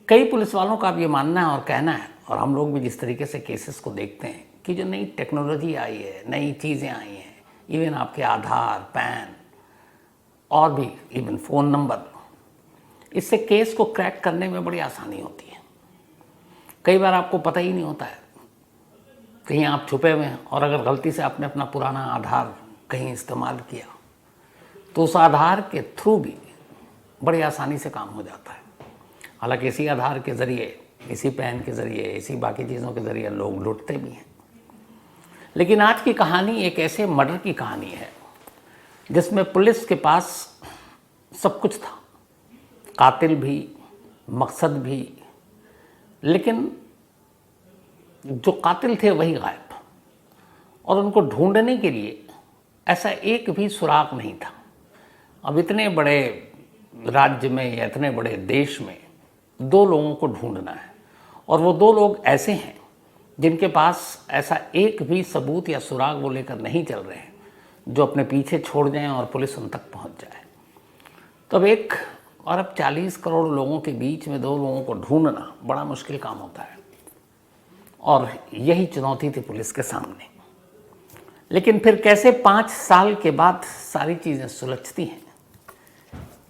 कई पुलिस वालों का अब ये मानना है और कहना है, और हम लोग भी जिस तरीके से केसेस को देखते हैं कि जो नई टेक्नोलॉजी आई है, नई चीज़ें आई हैं, इवन आपके आधार, पैन और भी इवन फ़ोन नंबर, इससे केस को क्रैक करने में बड़ी आसानी होती है। कई बार आपको पता ही नहीं होता है, कहीं आप छुपे हुए हैं और अगर गलती से आपने अपना पुराना आधार कहीं इस्तेमाल किया तो उस आधार के थ्रू भी बड़ी आसानी से काम हो जाता है। हालांकि इसी आधार के ज़रिए, इसी पैन के ज़रिए, इसी बाकी चीज़ों के ज़रिए लोग लुटते भी हैं। लेकिन आज की कहानी एक ऐसे मर्डर की कहानी है जिसमें पुलिस के पास सब कुछ था, कातिल भी, मकसद भी, लेकिन जो कातिल थे वही गायब, और उनको ढूंढने के लिए ऐसा एक भी सुराग नहीं था। अब इतने बड़े राज्य में या इतने बड़े देश में दो लोगों को ढूंढना है, और वो दो लोग ऐसे हैं जिनके पास ऐसा एक भी सबूत या सुराग वो लेकर नहीं चल रहे हैं जो अपने पीछे छोड़ जाएं और पुलिस उन तक पहुंच जाए। तो अब 1 अरब 40 करोड़ लोगों के बीच में दो लोगों को ढूंढना बड़ा मुश्किल काम होता है, और यही चुनौती थी पुलिस के सामने। लेकिन फिर कैसे 5 साल के बाद सारी चीज़ें सुलझती हैं,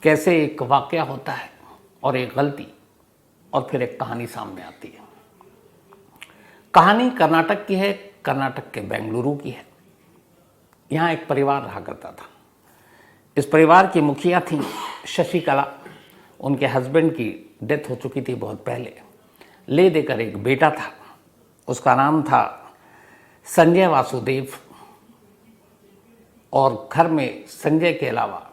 कैसे एक वाकया होता है और एक गलती, और फिर एक कहानी सामने आती है। कहानी कर्नाटक की है, कर्नाटक के बेंगलुरु की है। यहाँ एक परिवार रहा करता था। इस परिवार की मुखिया थी शशिकला। उनके हस्बैंड की डेथ हो चुकी थी बहुत पहले। ले देकर एक बेटा था, उसका नाम था संजय वासुदेव, और घर में संजय के अलावा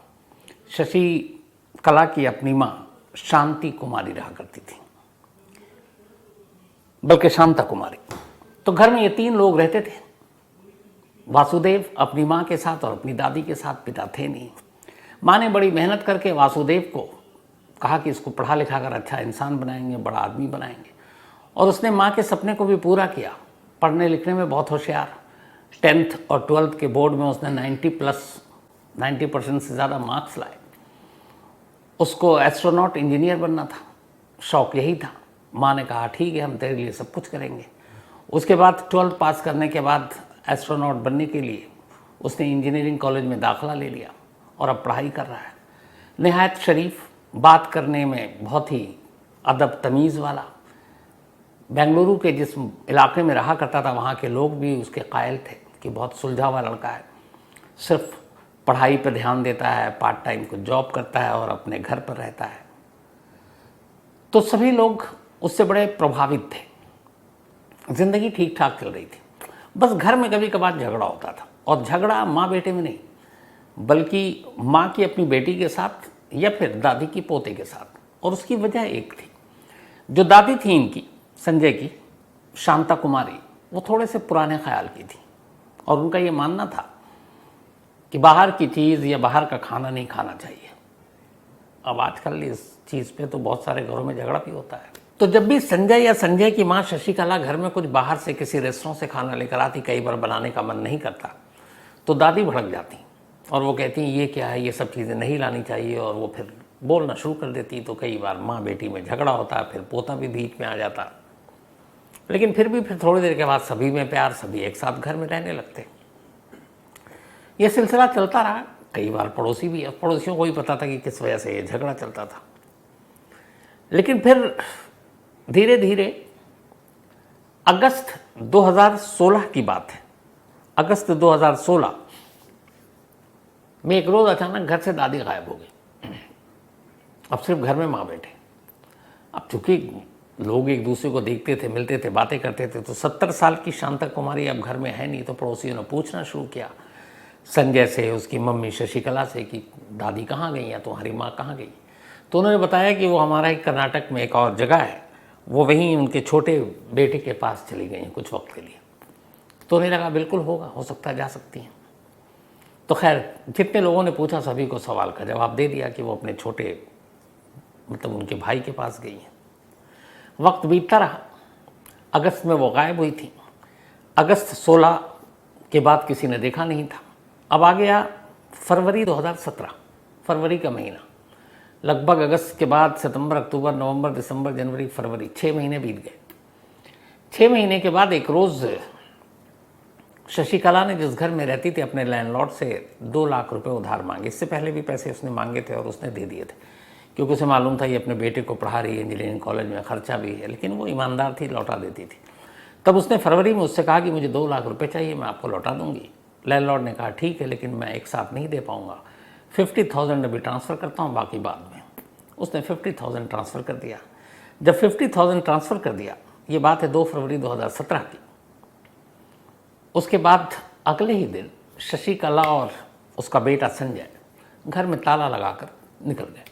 शशिकला की अपनी माँ शांति कुमारी रहा करती थी, बल्कि शांता कुमारी। तो घर में ये 3 लोग रहते थे। वासुदेव अपनी माँ के साथ और अपनी दादी के साथ, पिता थे नहीं। माँ ने बड़ी मेहनत करके वासुदेव को कहा कि इसको पढ़ा लिखा कर अच्छा इंसान बनाएंगे, बड़ा आदमी बनाएंगे, और उसने माँ के सपने को भी पूरा किया। पढ़ने लिखने में बहुत होशियार, 10th और 12th के बोर्ड में उसने 90% से ज़्यादा मार्क्स लाए। उसको एस्ट्रोनॉट इंजीनियर बनना था, शौक़ यही था। माँ ने कहा ठीक है, हम तेरे लिए सब कुछ करेंगे। उसके बाद 12th पास करने के बाद एस्ट्रोनॉट बनने के लिए उसने इंजीनियरिंग कॉलेज में दाखिला ले लिया और अब पढ़ाई कर रहा है। निहायत शरीफ, बात करने में बहुत ही अदब तमीज़ वाला। बेंगलुरु के जिस इलाके में रहा करता था वहाँ के लोग भी उसके कायल थे कि बहुत सुलझा हुआ लड़का है, सिर्फ पढ़ाई पर ध्यान देता है, पार्ट टाइम को जॉब करता है और अपने घर पर रहता है। तो सभी लोग उससे बड़े प्रभावित थे। ज़िंदगी ठीक ठाक चल रही थी, बस घर में कभी कभार झगड़ा होता था, और झगड़ा माँ बेटे में नहीं, बल्कि माँ की अपनी बेटी के साथ या फिर दादी की पोते के साथ। और उसकी वजह एक थी, जो दादी थी इनकी, संजय की, शांता कुमारी, वो थोड़े से पुराने ख्याल की थी, और उनका ये मानना था कि बाहर की चीज़ या बाहर का खाना नहीं खाना चाहिए। अब आजकल इस चीज़ पे तो बहुत सारे घरों में झगड़ा भी होता है। तो जब भी संजय या संजय की माँ शशिकला घर में कुछ बाहर से किसी रेस्टोरेंट से खाना लेकर आती, कई बार बनाने का मन नहीं करता, तो दादी भड़क जाती और वो कहती ये क्या है, ये सब चीज़ें नहीं लानी चाहिए, और वो फिर बोलना शुरू कर देती। तो कई बार माँ बेटी में झगड़ा होता, फिर पोता भी बीच में आ जाता। लेकिन फिर थोड़ी देर के बाद सभी में प्यार, सभी एक साथ घर में रहने लगते। ये सिलसिला चलता रहा। कई बार पड़ोसियों को भी पता था कि किस वजह से ये झगड़ा चलता था। लेकिन फिर धीरे धीरे अगस्त 2016 की बात है। अगस्त 2016 में एक रोज़ अचानक घर से दादी गायब हो गई। अब सिर्फ घर में माँ बेटे। अब चूँकि लोग एक दूसरे को देखते थे, मिलते थे, बातें करते थे, तो 70 साल की शांता कुमारी अब घर में है नहीं। तो पड़ोसियों ने पूछना शुरू किया संजय से, उसकी मम्मी शशिकला से कि दादी कहाँ गई या तुम्हारी माँ कहाँ गई। तो उन्होंने बताया कि वो हमारा ही कर्नाटक में एक और जगह है, वो वहीं उनके छोटे बेटे के पास चली गई हैं कुछ वक्त के लिए। तो उन्हें लगा बिल्कुल होगा, हो सकता है जा सकती हैं। तो खैर जितने लोगों ने पूछा सभी को सवाल का जवाब दे दिया कि वो अपने छोटे, मतलब उनके भाई के पास गई हैं। वक्त बीतता रहा। अगस्त में वो गायब हुई थी। अगस्त 16 के बाद किसी ने देखा नहीं था। अब आ गया फरवरी 2017, फरवरी का महीना। लगभग अगस्त के बाद सितंबर, अक्टूबर, नवंबर, दिसंबर, जनवरी, फरवरी, 6 महीने बीत गए। 6 महीने के बाद एक रोज़ शशिकला ने जिस घर में रहती थी अपने लैंडलॉर्ड से 2 लाख रुपए उधार मांगे। इससे पहले भी पैसे उसने मांगे थे और उसने दे दिए थे, क्योंकि उसे मालूम था ये अपने बेटे को पढ़ा रही है, इंजीनियरिंग कॉलेज में खर्चा भी है, लेकिन वो ईमानदार थी, लौटा देती थी। तब उसने फरवरी में उससे कहा कि मुझे 2 लाख रुपए चाहिए, मैं आपको लौटा दूंगी। लैंडलॉर्ड ने कहा ठीक है, लेकिन मैं एक साथ नहीं दे पाऊंगा, 50,000 अभी ट्रांसफ़र करता हूँ, बाकी बाद में। उसने 50,000 ट्रांसफ़र कर दिया। जब 50,000 ट्रांसफ़र कर दिया, ये बात है 2 फरवरी 2017 की। उसके बाद अगले ही दिन शशिकला और उसका बेटा संजय घर में ताला लगाकर निकल गए।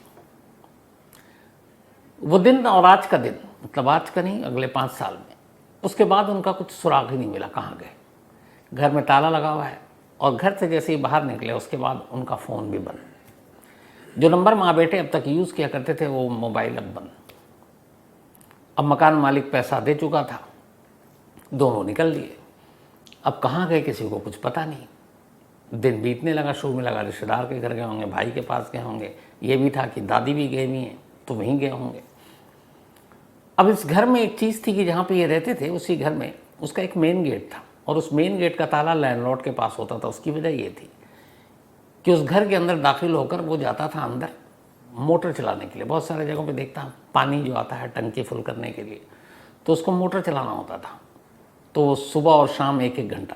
वो दिन और आज का दिन, मतलब आज का नहीं, अगले 5 साल में, उसके बाद उनका कुछ सुराग ही नहीं मिला, कहाँ गए। घर में ताला लगा हुआ है और घर से जैसे ही बाहर निकले उसके बाद उनका फ़ोन भी बंद। जो नंबर माँ बेटे अब तक यूज़ किया करते थे वो मोबाइल अब बंद। अब मकान मालिक पैसा दे चुका था, दोनों निकल लिए। अब कहाँ गए किसी को कुछ पता नहीं। दिन बीतने लगा, शुरू में लगा रिश्तेदार के घर गए होंगे, भाई के पास गए होंगे, ये भी था कि दादी भी गए हुई हैं तो वहीं गए होंगे। अब इस घर में एक चीज़ थी कि जहाँ पे ये रहते थे उसी घर में उसका एक मेन गेट था और उस मेन गेट का ताला लैंडलॉर्ड के पास होता था। उसकी वजह ये थी कि उस घर के अंदर दाखिल होकर वो जाता था अंदर मोटर चलाने के लिए। बहुत सारे जगहों पे देखता पानी जो आता है टंकी फुल करने के लिए, तो उसको मोटर चलाना होता था, तो सुबह और शाम 1-1 घंटा।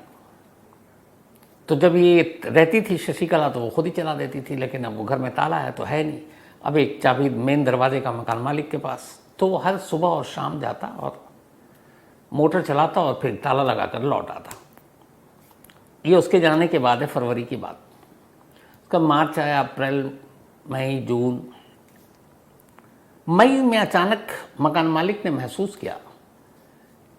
तो जब ये रहती थी शशिकला तो वो खुद ही चला देती थी, लेकिन अब वो घर में ताला है तो है नहीं। अब एक चाबी मेन दरवाजे का मकान मालिक के पास, तो वो हर सुबह और शाम जाता और मोटर चलाता और फिर ताला लगाकर लौट आता। ये उसके जाने के बाद है, फरवरी की बात। उसका मार्च आया, अप्रैल, मई, जून। मई में अचानक मकान मालिक ने महसूस किया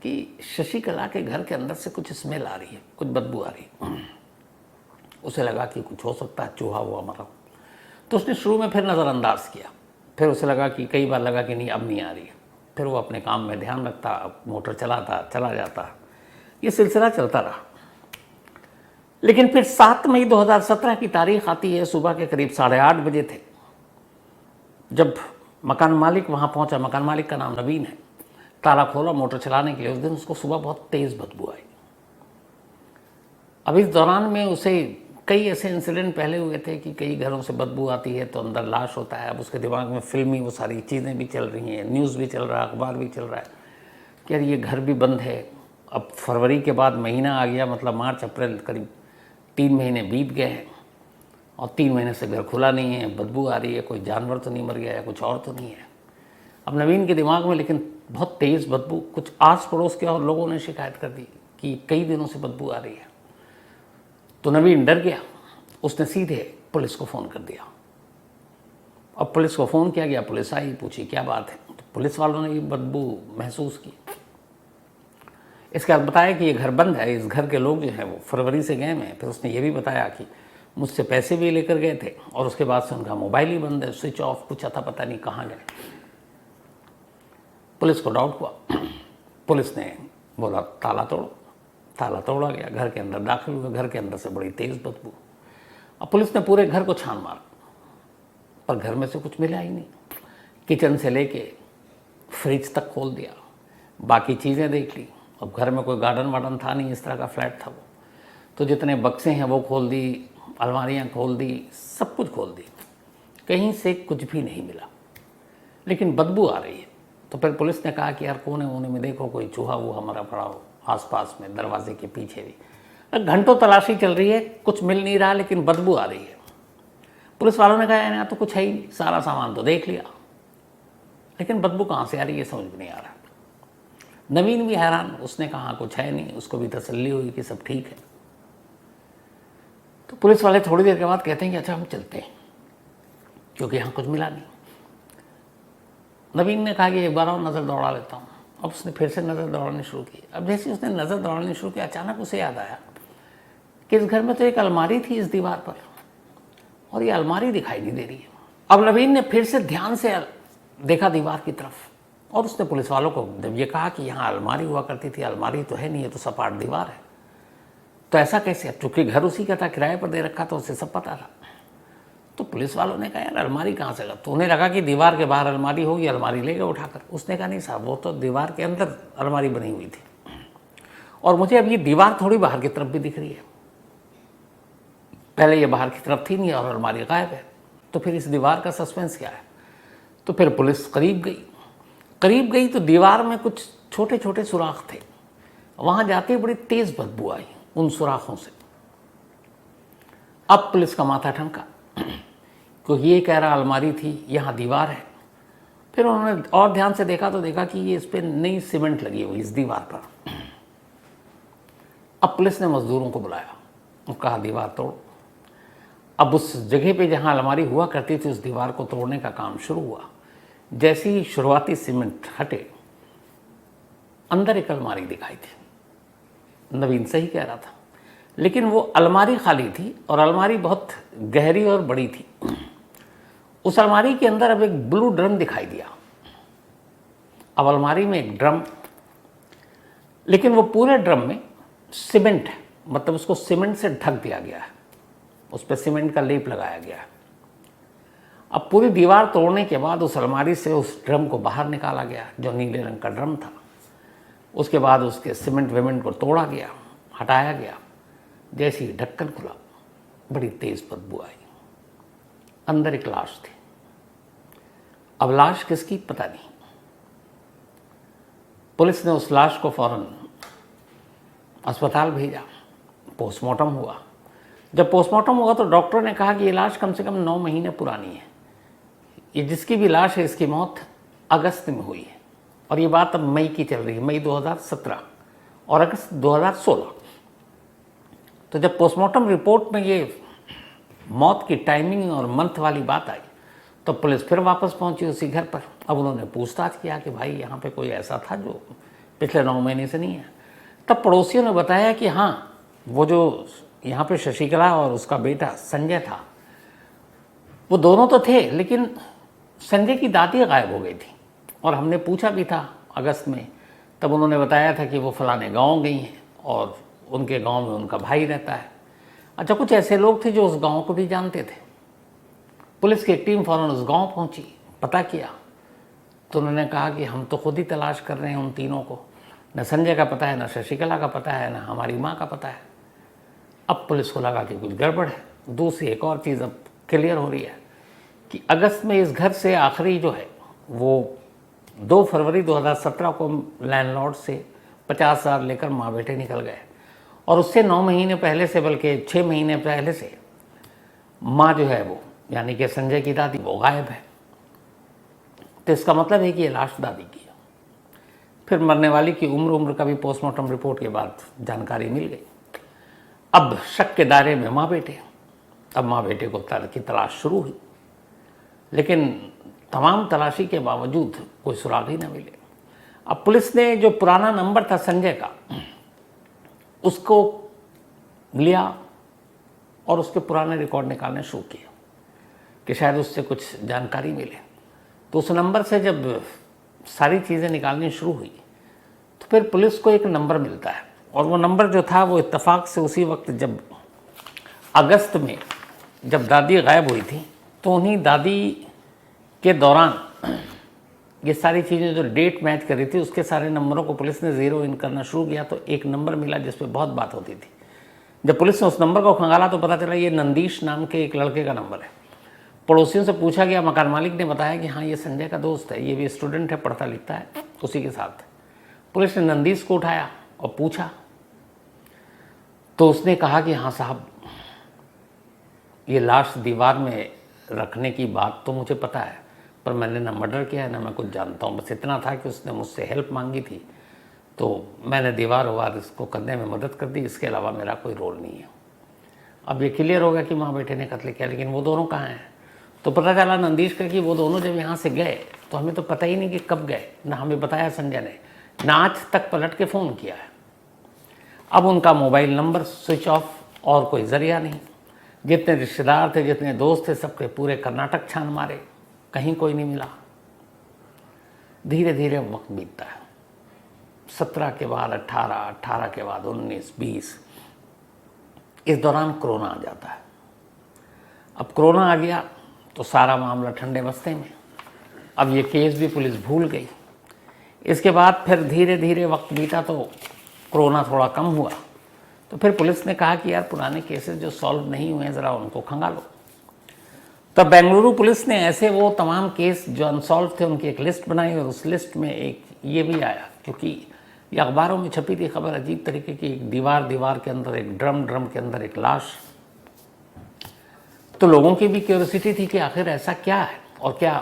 कि शशिकला के घर के अंदर से कुछ स्मेल आ रही है, कुछ बदबू आ रही है। उसे लगा कि कुछ हो सकता है, चूहा हुआ मरा। तो उसने शुरू में फिर नज़रअंदाज किया, फिर उसे लगा कि कई बार लगा कि नहीं अब नहीं आ रही है। फिर वो अपने काम में ध्यान रखता, मोटर चलाता, चला जाता। ये सिलसिला चलता रहा। लेकिन फिर 7 मई 2017 की तारीख आती है, सुबह के करीब 8:30 बजे थे जब मकान मालिक वहाँ पहुँचा। मकान मालिक का नाम नवीन है। ताला खोला मोटर चलाने के लिए। उस दिन उसको सुबह बहुत तेज़ बदबू आई। अब इस दौरान में उसे कई ऐसे इंसिडेंट पहले हुए थे कि कई घरों से बदबू आती है तो अंदर लाश होता है। अब उसके दिमाग में फिल्मी वो सारी चीज़ें भी चल रही हैं, न्यूज़ भी चल रहा है, अखबार भी चल रहा है कि यार ये घर भी बंद है। अब फरवरी के बाद महीना आ गया, मतलब मार्च, अप्रैल, करीब 3 महीने बीत गए हैं और 3 महीने से घर खुला नहीं है, बदबू आ रही है। कोई जानवर तो नहीं मर गया या कुछ और तो नहीं है। अब नवीन के दिमाग में लेकिन बहुत तेज़ बदबू। कुछ आस पड़ोस के और लोगों ने शिकायत कर दी कि कई दिनों से बदबू आ रही है। तो नवीन डर गया। उसने सीधे पुलिस को फ़ोन कर दिया। अब पुलिस को फ़ोन किया गया, पुलिस आई, पूछी क्या बात है। तो पुलिस वालों ने ये बदबू महसूस की। इसके बाद बताया कि ये घर बंद है, इस घर के लोग जो हैं वो फरवरी से गए हैं। फिर उसने ये भी बताया कि मुझसे पैसे भी लेकर गए थे और उसके बाद से उनका मोबाइल ही बंद है, स्विच ऑफ, कुछ आता पता नहीं कहाँ गए। पुलिस को डाउट हुआ। पुलिस ने बोला ताला तोड़ो। ताला तोड़ा गया, घर के अंदर दाखिल हुए। घर के अंदर से बड़ी तेज़ बदबू। अब पुलिस ने पूरे घर को छान मारा पर घर में से कुछ मिला ही नहीं। किचन से लेके फ्रिज तक खोल दिया, बाकी चीज़ें देख ली। अब घर में कोई गार्डन वार्डन था नहीं, इस तरह का फ्लैट था वो। तो जितने बक्से हैं वो खोल दी, अलमारियाँ खोल दी, सब कुछ खोल दी। कहीं से कुछ भी नहीं मिला, लेकिन बदबू आ रही है। तो फिर पुलिस ने कहा कि यार कोने वोने में देखो, कोई चूहा वूहा मरा पड़ा हो आसपास में, दरवाजे के पीछे भी। घंटों तलाशी चल रही है, कुछ मिल नहीं रहा, लेकिन बदबू आ रही है। पुलिस वालों ने कहा यहाँ तो कुछ है ही नहीं, सारा सामान तो देख लिया, लेकिन बदबू कहाँ से आ रही है समझ में नहीं आ रहा। नवीन भी हैरान। उसने कहा कुछ है नहीं, उसको भी तसल्ली हुई कि सब ठीक है। तो पुलिस वाले थोड़ी देर के बाद कहते हैं कि अच्छा हम चलते हैं, क्योंकि यहाँ कुछ मिला नहीं। नवीन ने कहा कि एक बार और नज़र दौड़ा लेता हूँ। अब उसने फिर से नज़र दौड़ानी शुरू की। अब जैसे उसने नज़र दौड़ानी शुरू की, अचानक उसे याद आया कि इस घर में तो एक अलमारी थी इस दीवार पर, और ये अलमारी दिखाई नहीं दे रही है। अब नवीन ने फिर से ध्यान से देखा दीवार की तरफ और उसने पुलिस वालों को जब ये कहा कि यहाँ अलमारी हुआ करती थी, अलमारी तो है नहीं, है तो सपाट दीवार है, तो ऐसा कैसे। अब चूंकि घर उसी का था, किराए पर दे रखा था, उसे सब पता था। तो पुलिस वालों ने कहा यार अलमारी कहाँ से लगा, तो उन्हें लगा कि दीवार के बाहर अलमारी होगी, अलमारी ले गए उठाकर। उसने कहा नहीं साहब, वो तो दीवार के अंदर अलमारी बनी हुई थी, और मुझे अब ये दीवार थोड़ी बाहर की तरफ भी दिख रही है, पहले ये बाहर की तरफ थी नहीं और अलमारी गायब है, तो फिर इस दीवार का सस्पेंस क्या है। तो फिर पुलिस करीब गई तो दीवार में कुछ छोटे छोटे सुराख थे, वहाँ जाते ही बड़ी तेज़ बदबू आई उन सुराखों से। अब पुलिस का माथा ठनका, क्योंकि ये कह रहा अलमारी थी, यहाँ दीवार है। फिर उन्होंने और ध्यान से देखा तो देखा कि ये इस पर नई सीमेंट लगी हुई इस दीवार पर। अब पुलिस ने मजदूरों को बुलाया और कहा दीवार तोड़ो। अब उस जगह पे जहाँ अलमारी हुआ करती थी उस दीवार को तोड़ने का काम शुरू हुआ। जैसे ही शुरुआती सीमेंट हटे, अंदर एक अलमारी दिखाई थी। नवीन सही कह रहा था, लेकिन वो अलमारी खाली थी और अलमारी बहुत गहरी और बड़ी थी। उस अलमारी के अंदर अब एक ब्लू ड्रम दिखाई दिया। अब अलमारी में एक ड्रम, लेकिन वो पूरे ड्रम में सीमेंट है, मतलब उसको सीमेंट से ढक दिया गया है, उस पर सीमेंट का लेप लगाया गया है। अब पूरी दीवार तोड़ने के बाद उस अलमारी से उस ड्रम को बाहर निकाला गया, जो नीले रंग का ड्रम था। उसके बाद उसके सीमेंट वेमेंट को तोड़ा गया, हटाया गया। जैसे ही ढक्कन खुला, बड़ी तेज बदबू आई। अंदर एक लाश थी। अब लाश किसकी पता नहीं। पुलिस ने उस लाश को फौरन अस्पताल भेजा, पोस्टमार्टम हुआ। जब पोस्टमार्टम हुआ तो डॉक्टर ने कहा कि ये लाश कम से कम 9 महीने पुरानी है। ये जिसकी भी लाश है, इसकी मौत अगस्त में हुई है, और ये बात अब मई की चल रही है, मई 2017 और अगस्त 2016। तो जब पोस्टमार्टम रिपोर्ट में ये मौत की टाइमिंग और मंथ वाली बात आई तो पुलिस फिर वापस पहुंची उसी घर पर। अब उन्होंने पूछताछ किया कि भाई यहाँ पे कोई ऐसा था जो पिछले 9 महीने से नहीं है। तब पड़ोसियों ने बताया कि हाँ, वो जो यहाँ पे शशिकला और उसका बेटा संजय था, वो दोनों तो थे, लेकिन संजय की दादी गायब हो गई थी। और हमने पूछा भी था अगस्त में, तब उन्होंने बताया था कि वो फलाने गांव गई हैं और उनके गांव में उनका भाई रहता है। अच्छा, कुछ ऐसे लोग थे जो उस गांव को भी जानते थे। पुलिस की एक टीम फौरन उस गांव पहुंची, पता किया, तो उन्होंने कहा कि हम तो खुद ही तलाश कर रहे हैं उन तीनों को, न संजय का पता है, न शशिकला का पता है, न हमारी माँ का पता है। अब पुलिस को लगा कि कुछ गड़बड़ है। दूसरी एक और चीज़ अब क्लियर हो रही है कि अगस्त में इस घर से आखिरी जो है वो 2 फरवरी 2017 को लैंडलॉर्ड से 50,000 लेकर माँ बेटे निकल गए, और उससे 9 महीने पहले से, बल्कि 6 महीने पहले से माँ जो है वो, यानी कि संजय की दादी, वो गायब है। तो इसका मतलब है कि ये लाश दादी की है। फिर मरने वाली की उम्र का भी पोस्टमार्टम रिपोर्ट के बाद जानकारी मिल गई। अब शक के दायरे में माँ बेटे। अब माँ बेटे को की तलाश शुरू हुई, लेकिन तमाम तलाशी के बावजूद कोई सुराग ही न मिले। अब पुलिस ने जो पुराना नंबर था संजय का, उसको लिया और उसके पुराने रिकॉर्ड निकालने शुरू किए कि शायद उससे कुछ जानकारी मिले। तो उस नंबर से जब सारी चीज़ें निकालनी शुरू हुई तो फिर पुलिस को एक नंबर मिलता है, और वो नंबर जो था वो इत्तेफाक से उसी वक्त, जब अगस्त में जब दादी गायब हुई थी, तो उन्हीं दादी के दौरान ये सारी चीज़ें जो डेट मैच कर रही थी, उसके सारे नंबरों को पुलिस ने ज़ीरो इन करना शुरू किया। तो एक नंबर मिला जिस पे बहुत बात होती थी। जब पुलिस ने उस नंबर को खंगाला तो पता चला ये नंदीश नाम के एक लड़के का नंबर है। पड़ोसियों से पूछा गया, मकान मालिक ने बताया कि हाँ, ये संजय का दोस्त है, ये भी स्टूडेंट है, पढ़ता लिखता है, उसी के साथ। पुलिस ने नंदीश को उठाया और पूछा, तो उसने कहा कि हाँ साहब, ये लाश दीवार में रखने की बात तो मुझे पता है, पर मैंने ना मर्डर किया है, ना मैं कुछ जानता हूँ। बस इतना था कि उसने मुझसे हेल्प मांगी थी, तो मैंने दीवार वार इसको करने में मदद कर दी, इसके अलावा मेरा कोई रोल नहीं है। अब ये क्लियर होगा कि माँ बेटे ने कत्ल किया, लेकिन वो दोनों कहाँ हैं? तो पता चला नंदीश का कि वो दोनों जब यहाँ से गए तो हमें तो पता ही नहीं कि कब गए, ना हमें बताया संजय ने, ना आज तक पलट के फ़ोन किया है। अब उनका मोबाइल नंबर स्विच ऑफ, और कोई ज़रिया नहीं। जितने रिश्तेदार थे, जितने दोस्त थे, सबके पूरे कर्नाटक छान मारे, कहीं कोई नहीं मिला। धीरे धीरे वक्त बीतता है। 17 के बाद 18, 18 के बाद 19, 20, इस दौरान कोरोना आ जाता है। अब कोरोना आ गया तो सारा मामला ठंडे बस्ते में। अब ये केस भी पुलिस भूल गई। इसके बाद फिर धीरे धीरे वक्त बीता तो कोरोना थोड़ा कम हुआ, तो फिर पुलिस ने कहा कि यार पुराने केसेस जो सॉल्व नहीं हुए हैं ज़रा उनको खंगालो। तब बेंगलुरु पुलिस ने ऐसे वो तमाम केस जो अनसॉल्व थे उनकी एक लिस्ट बनाई, और उस लिस्ट में एक ये भी आया, क्योंकि ये अखबारों में छपी थी खबर अजीब तरीके की, एक दीवार के अंदर एक ड्रम के अंदर एक लाश। तो लोगों की भी क्यूरियोसिटी थी कि आखिर ऐसा क्या है, और क्या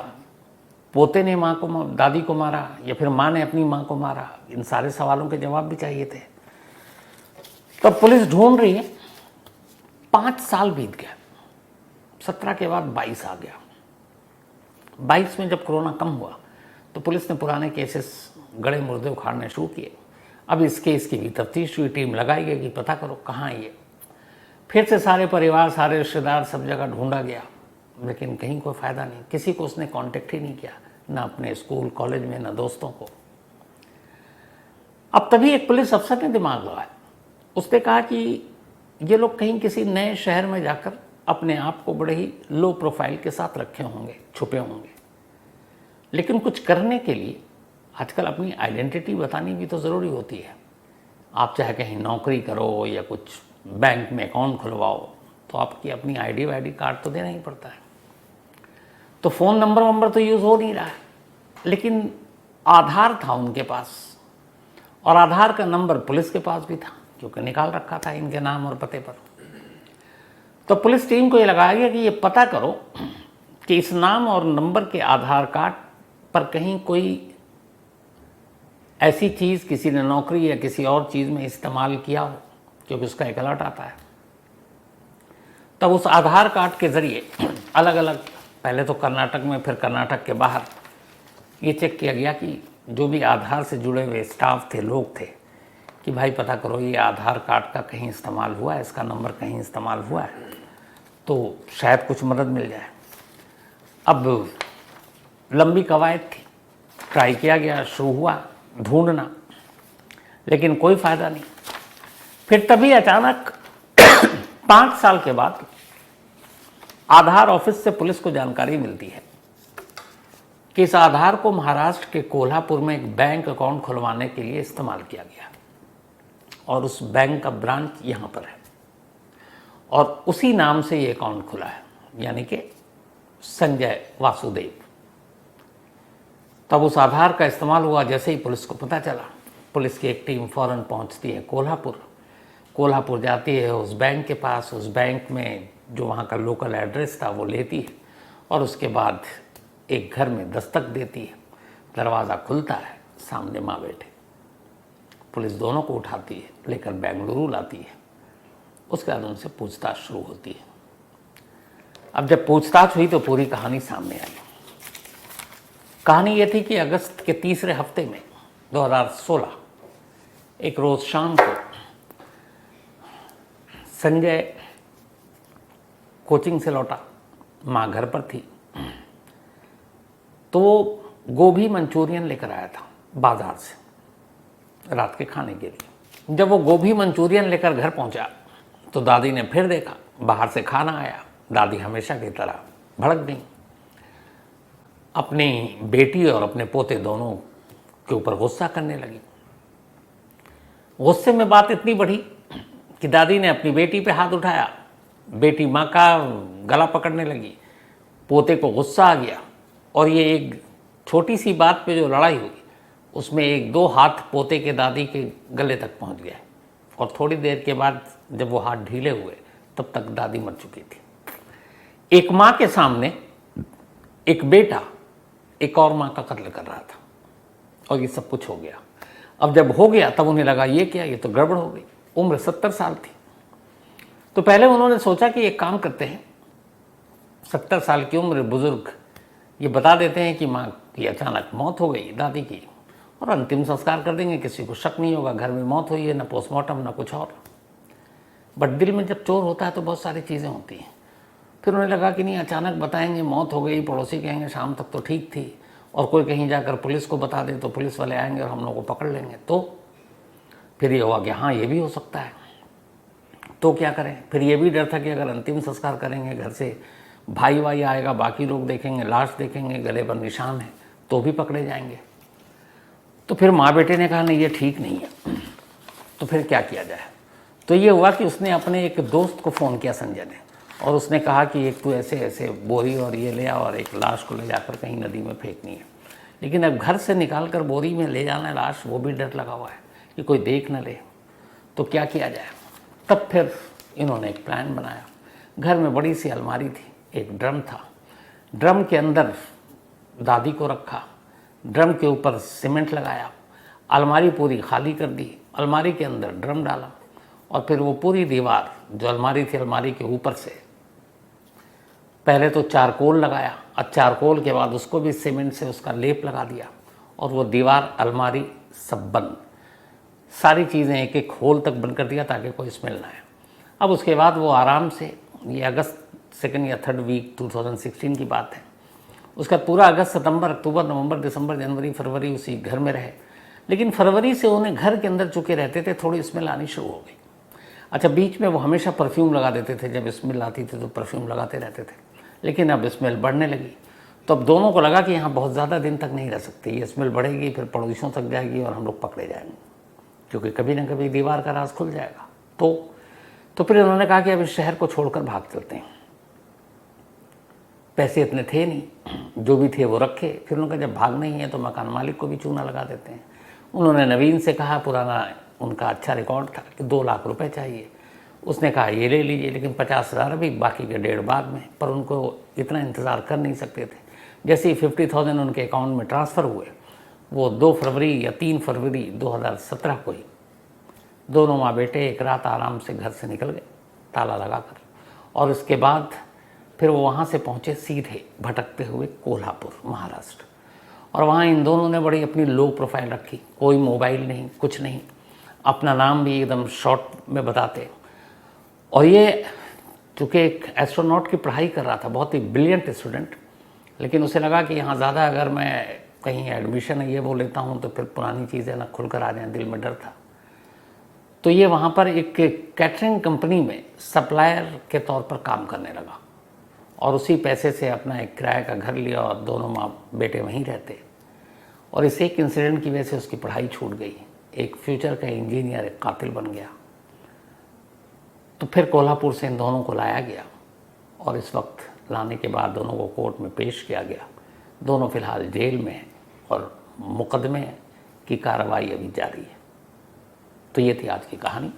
पोते ने माँ को दादी को मारा या फिर माँ ने अपनी माँ को मारा। इन सारे सवालों के जवाब भी चाहिए थे। तब पुलिस ढूंढ रही है। 5 साल बीत गया, 17 के बाद 22 आ गया। 22 में जब कोरोना कम हुआ तो पुलिस ने पुराने केसेस गड़े मुर्दे उखाड़ने शुरू किए। अब इस केस की भी तफ्तीश हुई, टीम लगाई गई कि पता करो कहाँ है ये। फिर से सारे परिवार, सारे रिश्तेदार, सब जगह ढूंढा गया, लेकिन कहीं कोई फ़ायदा नहीं। किसी को उसने कांटेक्ट ही नहीं किया, ना अपने स्कूल कॉलेज में, ना दोस्तों को। अब तभी एक पुलिस अफसर ने दिमाग लगाया। उसने कहा कि ये लोग कहीं किसी नए शहर में जाकर अपने आप को बड़े ही लो प्रोफाइल के साथ रखे होंगे, छुपे होंगे। लेकिन कुछ करने के लिए आजकल अपनी आइडेंटिटी बतानी भी तो ज़रूरी होती है। आप चाहे कहीं नौकरी करो या कुछ बैंक में अकाउंट खुलवाओ, तो आपकी अपनी आईडी कार्ड तो देना ही पड़ता है। तो फ़ोन नंबर तो यूज़ हो नहीं रहा है, लेकिन आधार था उनके पास, और आधार का नंबर पुलिस के पास भी था, क्योंकि निकाल रखा था इनके नाम और पते पर। तो पुलिस टीम को ये लगाया गया कि ये पता करो कि इस नाम और नंबर के आधार कार्ड पर कहीं कोई ऐसी चीज़ किसी ने नौकरी या किसी और चीज़ में इस्तेमाल किया हो, क्योंकि उसका एक अलर्ट आता है। तब उस आधार कार्ड के ज़रिए अलग अलग, पहले तो कर्नाटक में, फिर कर्नाटक के बाहर, ये चेक किया गया कि जो भी आधार से जुड़े हुए स्टाफ थे, लोग थे, कि भाई पता करो ये आधार कार्ड का कहीं इस्तेमाल हुआ है, इसका नंबर कहीं इस्तेमाल हुआ है, तो शायद कुछ मदद मिल जाए। अब लंबी कवायद थी, ट्राई किया गया, शुरू हुआ ढूंढना, लेकिन कोई फ़ायदा नहीं। फिर तभी अचानक 5 साल के बाद आधार ऑफिस से पुलिस को जानकारी मिलती है कि इस आधार को महाराष्ट्र के कोल्हापुर में एक बैंक अकाउंट खुलवाने के लिए इस्तेमाल किया गया, और उस बैंक का ब्रांच यहाँ पर है, और उसी नाम से ये अकाउंट खुला है, यानी कि संजय वासुदेव। तब उस आधार का इस्तेमाल हुआ। जैसे ही पुलिस को पता चला, पुलिस की एक टीम फ़ौरन पहुंचती है कोल्हापुर जाती है उस बैंक के पास। उस बैंक में जो वहाँ का लोकल एड्रेस था वो लेती है, और उसके बाद एक घर में दस्तक देती है। दरवाज़ा खुलता है, सामने माँ बेटे। पुलिस दोनों को उठाती है, लेकर बेंगलुरु लाती है। उसके बाद उनसे पूछताछ शुरू होती है। अब जब पूछताछ हुई तो पूरी कहानी सामने आई। कहानी ये थी कि अगस्त के तीसरे हफ्ते में 2016 एक रोज़ शाम को संजय कोचिंग से लौटा, माँ घर पर थी, तो वो गोभी मंचूरियन लेकर आया था बाज़ार से रात के खाने के लिए। जब वो गोभी मंचूरियन लेकर घर पहुंचा तो दादी ने फिर देखा बाहर से खाना आया। दादी हमेशा की तरह भड़क गई, अपनी बेटी और अपने पोते दोनों के ऊपर गुस्सा करने लगी। गुस्से में बात इतनी बढ़ी कि दादी ने अपनी बेटी पे हाथ उठाया। बेटी माँ का गला पकड़ने लगी। पोते को गुस्सा आ गया, और ये एक छोटी सी बात पे जो लड़ाई हुई उसमें 1-2 हाथ पोते के दादी के गले तक पहुंच गए, और थोड़ी देर के बाद जब वो हाथ ढीले हुए तब तक दादी मर चुकी थी। एक माँ के सामने एक बेटा एक और माँ का कत्ल कर रहा था, और ये सब कुछ हो गया। अब जब हो गया तब उन्हें लगा ये क्या, ये तो गड़बड़ हो गई। उम्र 70 साल थी। तो पहले उन्होंने सोचा कि एक काम करते हैं, 70 साल की उम्र, बुजुर्ग, ये बता देते हैं कि माँ की अचानक मौत हो गई दादी की, और अंतिम संस्कार कर देंगे, किसी को शक नहीं होगा घर में मौत हुई है, ना पोस्टमार्टम ना कुछ और। बट दिल में जब चोर होता है तो बहुत सारी चीज़ें होती हैं। फिर उन्हें लगा कि नहीं, अचानक बताएंगे मौत हो गई, पड़ोसी कहेंगे शाम तक तो ठीक थी, और कोई कहीं जाकर पुलिस को बता दे तो पुलिस वाले आएंगे और हम लोग को पकड़ लेंगे। तो फिर ये हुआ कि हाँ ये भी हो सकता है, तो क्या करें। फिर ये भी डर था कि अगर अंतिम संस्कार करेंगे घर से भाई भाई आएगा, बाकी लोग देखेंगे, लाश देखेंगे, गले पर निशान है तो भी पकड़े जाएंगे। तो फिर माँ बेटे ने कहा नहीं ये ठीक नहीं है, तो फिर क्या किया जाए। तो ये हुआ कि उसने अपने एक दोस्त को फ़ोन किया संजय ने, और उसने कहा कि एक तू ऐसे ऐसे बोरी और ये ले आ और एक लाश को ले जाकर कहीं नदी में फेंकनी है। लेकिन अब घर से निकाल कर बोरी में ले जाना है लाश, वो भी डर लगा हुआ है कि कोई देख न ले, तो क्या किया जाए। तब फिर इन्होंने एक प्लान बनाया। घर में बड़ी सी अलमारी थी, एक ड्रम था, ड्रम के अंदर दादी को रखा, ड्रम के ऊपर सीमेंट लगाया, अलमारी पूरी खाली कर दी, अलमारी के अंदर ड्रम डाला, और फिर वो पूरी दीवार जो अलमारी थी, अलमारी के ऊपर से पहले तो चारकोल लगाया, और चारकोल के बाद उसको भी सीमेंट से उसका लेप लगा दिया, और वो दीवार, अलमारी सब बंद, सारी चीज़ें एक एक होल तक बंद कर दिया ताकि कोई स्मेल ना आए। अब उसके बाद वो आराम से, ये अगस्त 2nd या 3rd वीक 2016 की बात है, उसका पूरा अगस्त, सितंबर, अक्टूबर, नवंबर, दिसंबर, जनवरी, फरवरी उसी घर में रहे। लेकिन फरवरी से उन्हें घर के अंदर चुके रहते थे, थोड़ी स्मेल आनी शुरू हो गई। अच्छा, बीच में वो हमेशा परफ्यूम लगा देते थे, जब स्मेल आती थी तो परफ्यूम लगाते रहते थे, लेकिन अब स्मेल बढ़ने लगी। तो अब दोनों को लगा कि यहाँ बहुत ज़्यादा दिन तक नहीं रह सकते, ये स्मेल बढ़ेगी, फिर पड़ोसियों तक जाएगी और हम लोग पकड़े जाएंगे, क्योंकि कभी ना कभी दीवार का राज खुल जाएगा। तो फिर उन्होंने कहा कि अब इस शहर को छोड़कर भाग चलते हैं। पैसे इतने थे नहीं, जो भी थे वो रखे। फिर उन्होंने कहा जब भागना ही है तो मकान मालिक को भी चूना लगा देते हैं। उन्होंने नवीन से कहा, पुराना उनका अच्छा रिकॉर्ड था, कि 2 लाख रुपए चाहिए। उसने कहा ये ले लीजिए, लेकिन 50,000 अभी, बाकी के 1.5 बाद में। पर उनको इतना इंतज़ार कर नहीं सकते थे। जैसे ही 50,000 उनके अकाउंट में ट्रांसफ़र हुए, वो 2 फरवरी या 3 फरवरी 2017 को ही दोनों माँ बेटे एक रात आराम से घर से निकल गए, ताला लगाकर। और उसके बाद फिर वो वहाँ से पहुँचे सीधे भटकते हुए कोल्हापुर, महाराष्ट्र। और वहाँ इन दोनों ने बड़ी अपनी लो प्रोफाइल रखी, कोई मोबाइल नहीं, कुछ नहीं, अपना नाम भी एकदम शॉर्ट में बताते। और ये चूँकि एक एस्ट्रोनॉट की पढ़ाई कर रहा था, बहुत ही ब्रिलियंट स्टूडेंट, लेकिन उसे लगा कि यहाँ ज़्यादा अगर मैं कहीं एडमिशन है ये वो लेता हूँ तो फिर पुरानी चीज़ें ना खुल कर आ जाएँ, दिल में डर था। तो ये वहाँ पर एक कैटरिंग कंपनी में सप्लायर के तौर पर काम करने लगा, और उसी पैसे से अपना एक किराए का घर लिया और दोनों माँ बेटे वहीं रहते। और इस एक इंसिडेंट की वजह से उसकी पढ़ाई छूट गई, एक फ्यूचर का इंजीनियर, एक कातिल बन गया। तो फिर कोल्हापुर से इन दोनों को लाया गया, और इस वक्त लाने के बाद दोनों को कोर्ट में पेश किया गया। दोनों फिलहाल जेल में हैं और मुकदमे की कार्रवाई अभी जारी है। तो ये थी आज की कहानी।